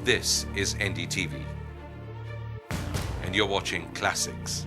This is NDTV, and you're watching Classics.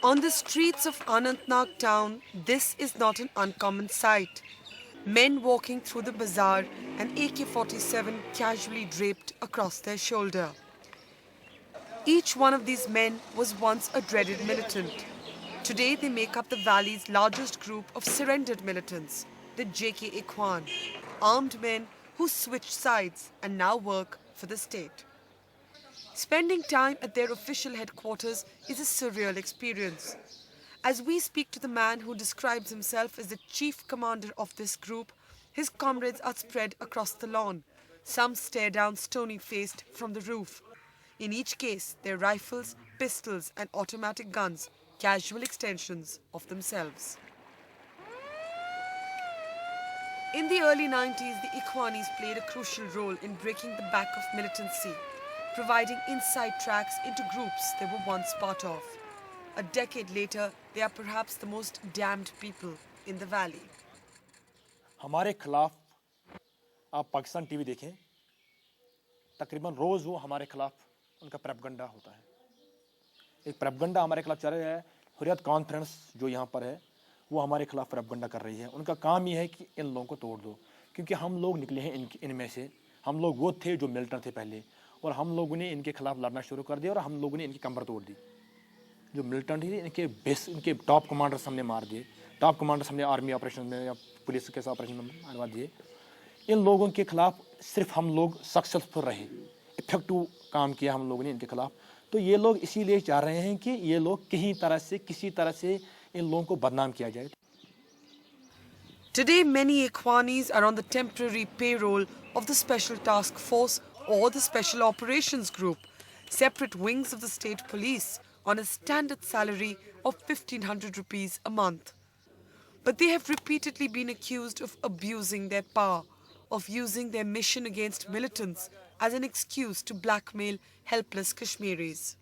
On the streets of Anantnag town, this is not an uncommon sight. Men walking through the bazaar and AK-47 casually draped across their shoulder. Each one of these men was once a dreaded militant. Today they make up the valley's largest group of surrendered militants, the JK Ikhwan, armed men who switched sides and now work for the state. Spending time at their official headquarters is a surreal experience. As we speak to the man who describes himself as the chief commander of this group, his comrades are spread across the lawn. Some stare down stony-faced from the roof. In each case, their rifles, pistols and automatic guns, casual extensions of themselves. In the early 90s, the Ikhwanis played a crucial role in breaking the back of militancy, providing inside tracks into groups they were once part of. A decade later, they are perhaps the most damned people in the valley. हमारे खिलाफ आप Pakistan TV देखें, तकरीबन रोज वो हमारे खिलाफ उनका प्रेपगंडा होता है. एक प्रेपगंडा हमारे खिलाफ चल रहा है. हुर्रियत कॉन्फ्रेंस जो यहाँ पर है, वो हमारे खिलाफ प्रेपगंडा कर रही है. उनका काम ये है कि इन लोगों को तोड़ दो, क्योंकि हम लोग निकले हैं इनमें से. हम लोग वो थे जो मिलिटेंट थे पहले, और हम लोगों ने इनके खिलाफ लड़ना शुरू कर दिया और हम लोगों ने इनकी कमर तोड़ दी. जो मिलिटेंट थे इनके बेस, इनके टॉप कमांडर्स हमने मार दिए. टॉप कमांडर्स हमने आर्मी ऑपरेशन में या पुलिस के ऑपरेशन में मारवा दिए. इन लोगों के खिलाफ सिर्फ हम लोग सक्सेसफुल रहे, इफेक्टिव काम किया हम लोगों ने इनके खिलाफ. तो ये लोग इसीलिए चाह रहे हैं कि ये लोग किसी तरह से इन लोगों को बदनाम किया जाए. Today, many Ikhwanis are on the temporary payroll of the Special Task Force or the Special Operations Group, separate wings of the state police, on a standard salary of 1,500 rupees a month. But they have repeatedly been accused of abusing their power, of using their mission against militants as an excuse to blackmail helpless Kashmiris.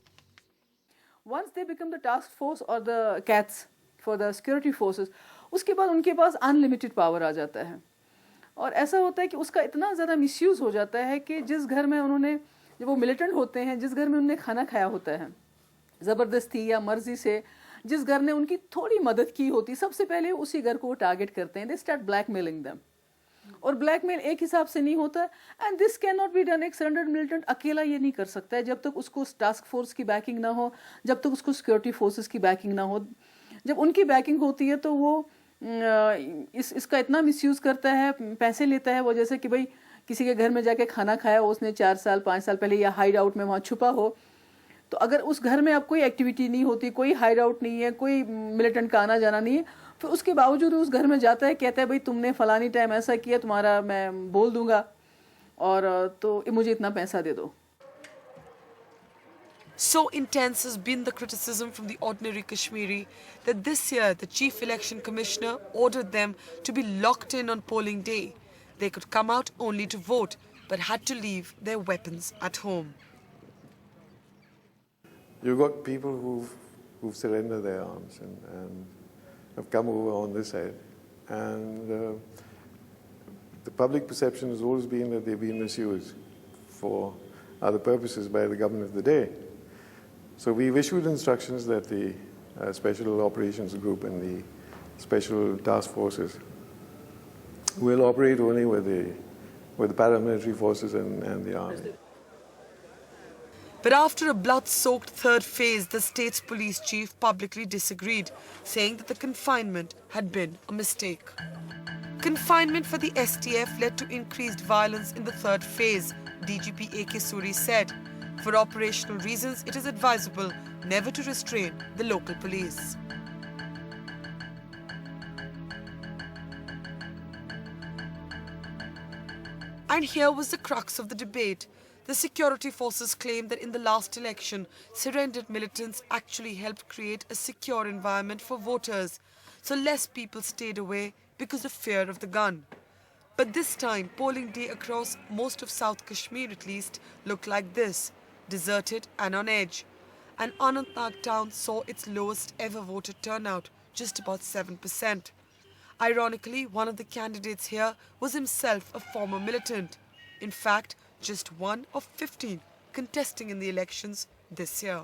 Once they become the task force or the CATs for the security forces, उसके बाद उनके पास unlimited power आ जाता है. और ऐसा होता है कि उसका इतना ज़्यादा मिसयूज़ हो जाता है कि जिस घर में उन्होंने, जब वो मिलिटेंट होते हैं, जिस घर में उन्होंने खाना खाया होता है ज़बरदस्ती या मर्जी से, जिस घर ने उनकी थोड़ी मदद की होती, सबसे पहले उसी घर को वो टारगेट करते हैं. They start blackmailing them. और ब्लैकमेल एक हिसाब से नहीं होता, and this can not be done. एक सरेंडर्ड मिलिटेंट अकेला ये नहीं कर सकता है जब तक उसको टास्क फोर्स की बैकिंग ना हो, जब तक उसको सिक्योरिटी फोर्सेस की बैकिंग ना हो. जब उनकी बैकिंग होती है तो वो इसका इतना मिसयूज़ करता है, पैसे लेता है वो, जैसे कि भाई किसी के घर में जाके खाना खाया उसने 4 साल 5 साल पहले, या हाइड आउट में वहाँ छुपा हो, तो अगर उस घर में अब कोई एक्टिविटी नहीं होती, कोई हाइड आउट नहीं है, कोई मिलिटेंट का आना जाना नहीं है, फिर उसके बावजूद उस घर में जाता है, कहता है भाई तुमने फलानी टाइम ऐसा किया, तुम्हारा मैं बोल दूंगा, और तो मुझे इतना पैसा दे दो. So intense has been the criticism from the ordinary Kashmiri that this year the Chief Election Commissioner ordered them to be locked in on polling day. They could come out only to vote, but had to leave their weapons at home. You've got people who've surrendered their arms and have come over on this side. And the public perception has always been that they've been misused for other purposes by the government of the day. So we've issued instructions that the Special Operations Group and the Special Task Forces will operate only with the paramilitary forces and the army. But after a blood-soaked third phase, the state's police chief publicly disagreed, saying that the confinement had been a mistake. Confinement for the STF led to increased violence in the third phase, DGP A.K. Suri said. For operational reasons, it is advisable never to restrain the local police. And here was the crux of the debate. The security forces claimed that in the last election, surrendered militants actually helped create a secure environment for voters, so less people stayed away because of fear of the gun. But this time, polling day across most of South Kashmir at least looked like this, deserted and on edge. And Anantnag town saw its lowest ever voter turnout, just about 7%. Ironically, one of the candidates here was himself a former militant. In fact, just one of 15 contesting in the elections this year.